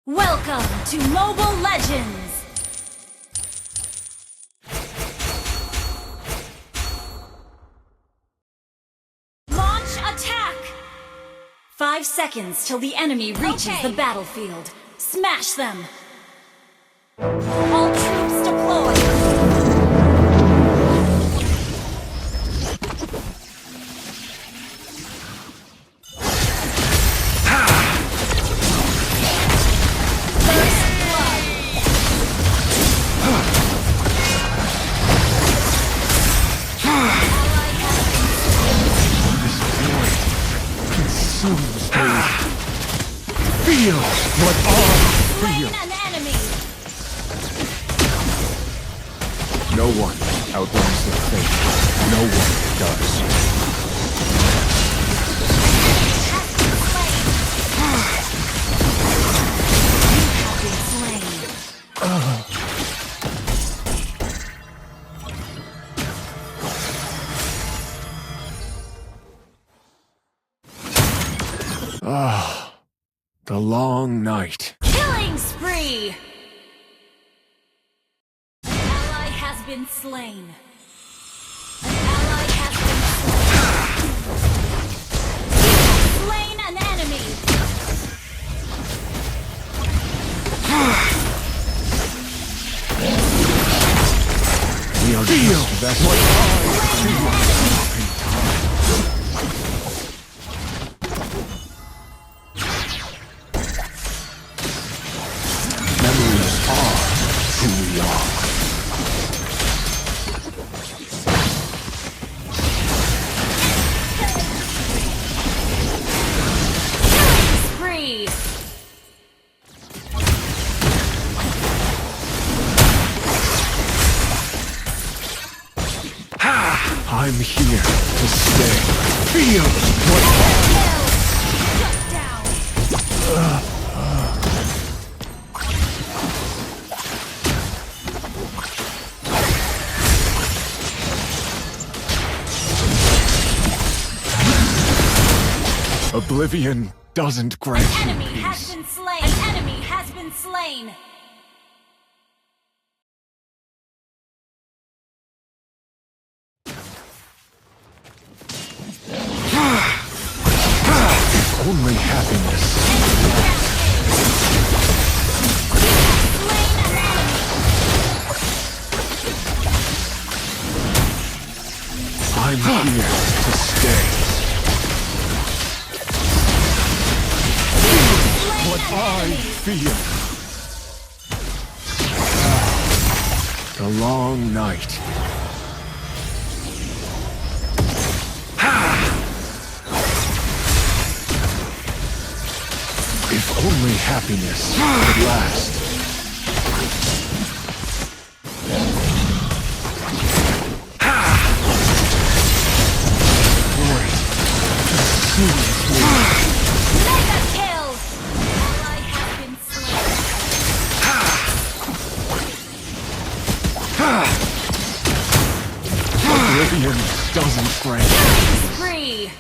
Welcome to Mobile Legends! Launch attack! 5 seconds till the enemy reaches the battlefield. Smash them! All troops deploy! Feel what I feel. An enemy. No one outruns their fate. No one does. The long night. Killing spree! An ally has been slain. An ally has been slain. Slain an enemy. We are just vessels. Memories are who we are. Spree! I'm here to stay. Feel what Shut down! Oblivion doesn't grant you Enemy has peace. been slain. An enemy has been slain. Only happiness. I'm here to stay. What I feel. The long night. If only happiness could last. Void consumes me. Mega kill! Ally has been slain. Oblivion doesn't grant. Spree!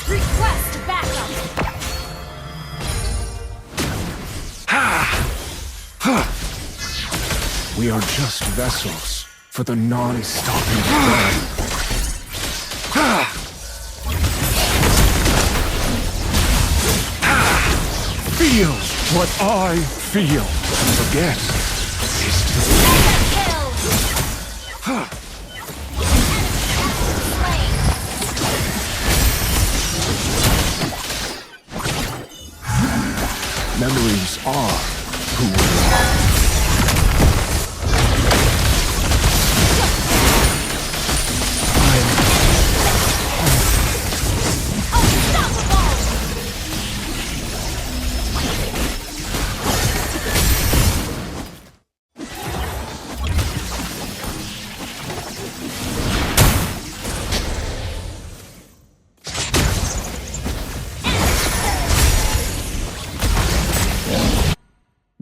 Request backup! We are just vessels for the non-stopping flow. Feel what I feel. Forget is to Mega kill! memories are who we are.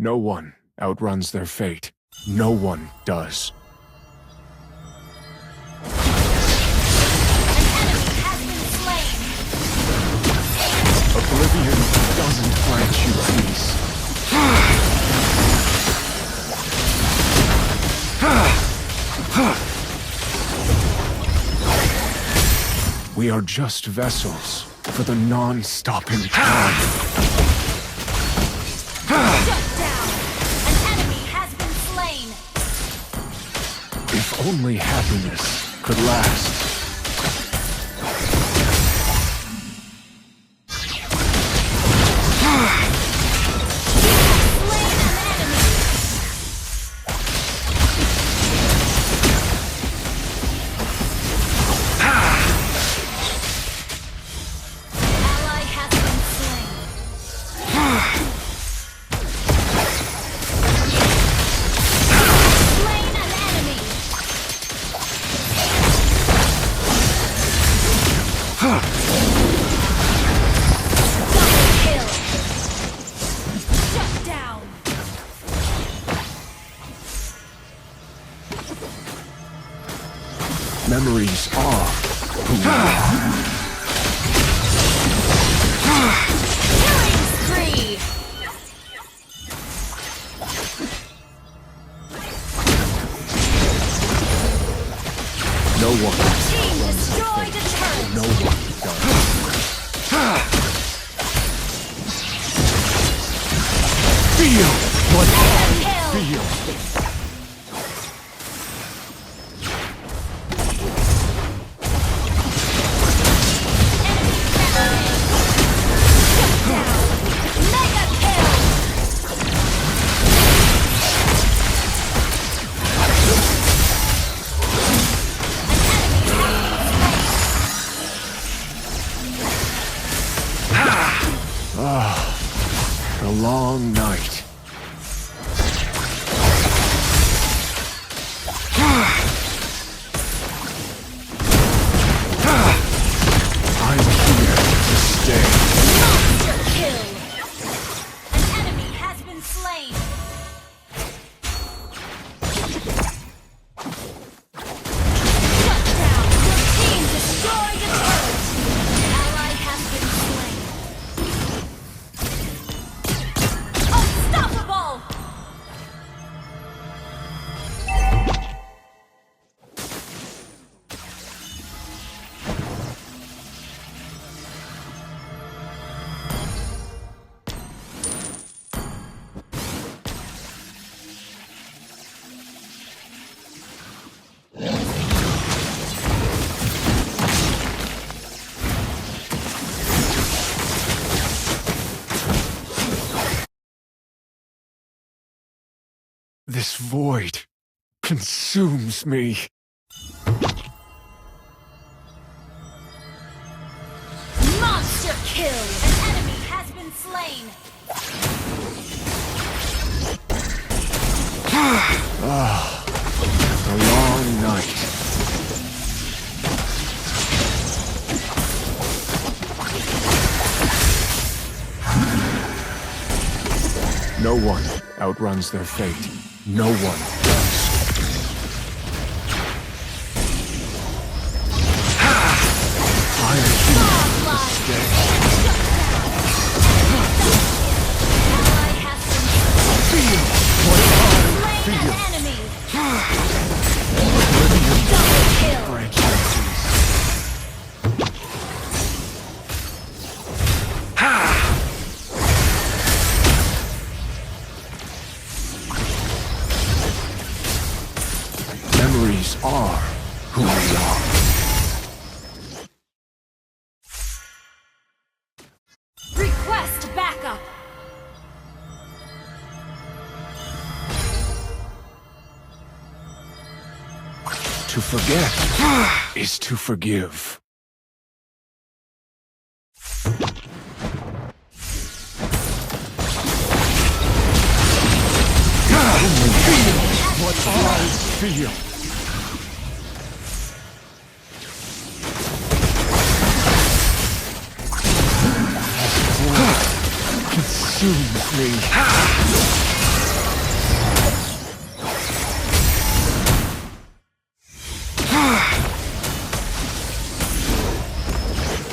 No one outruns their fate. No one does. An enemy has been slain. Oblivion doesn't grant you peace. We are just vessels for the non-stopping time. Shut down! An enemy has been slain! If only happiness could last. Memories are who we are. Killing spree! No one Team destroyed a turret! No one does. Feel what I feel. A long night. I'm here to stay. Monster kill! An enemy has been slain! Shut down! Your team destroyed a turret! An ally has been slain! Unstoppable! This void consumes me. Monster kill! An enemy has been slain! A long night. No one outruns their fate. No one does. I am here to stay. Ally has been Feel what I slain feel. an enemy! Oblivion Double kill! grant you peace. Memories are who we are. Request backup! To forget is to forgive. Feel what I feel. Consumes me.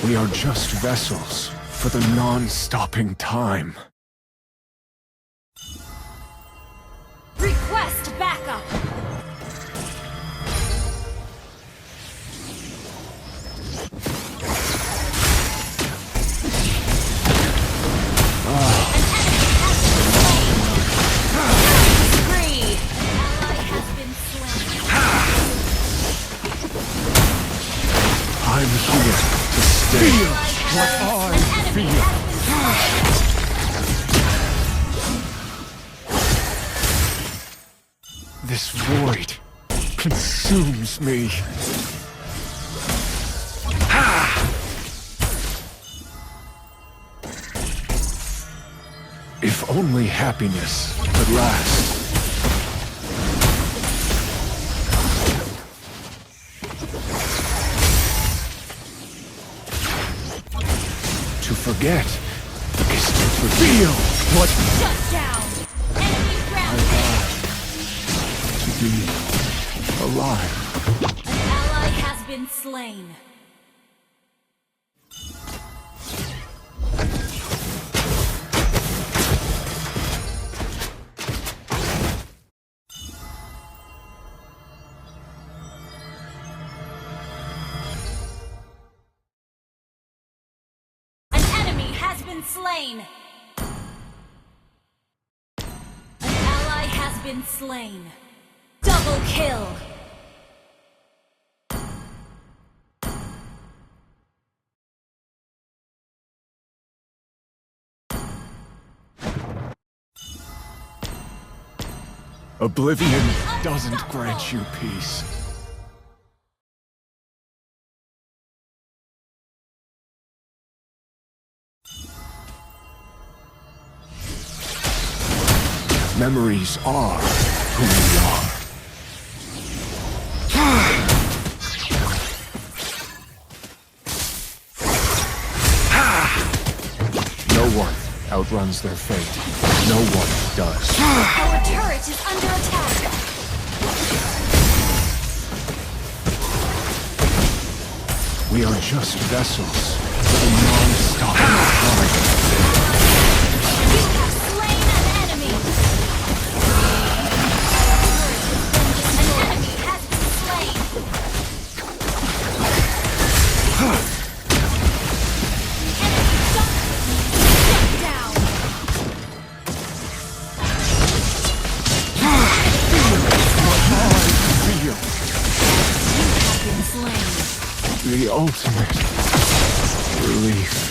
We are just vessels for for the non-stopping time. Request backup! I'm here to stay. Feel what I feel. This void consumes me. If only happiness could last. To forget is to feel what Shut down! Enemy grounded! to be alive. An ally has been slain. Slain. An ally has been slain. Double kill. Oblivion doesn't grant you peace. Memories are who we are. No one outruns their fate. No one does. Our turret is under attack. We are just vessels for the non-stopping time. You have slain an enemy. An enemy has been slain. Enemy shut down. Feel You have been slain. the ultimate relief.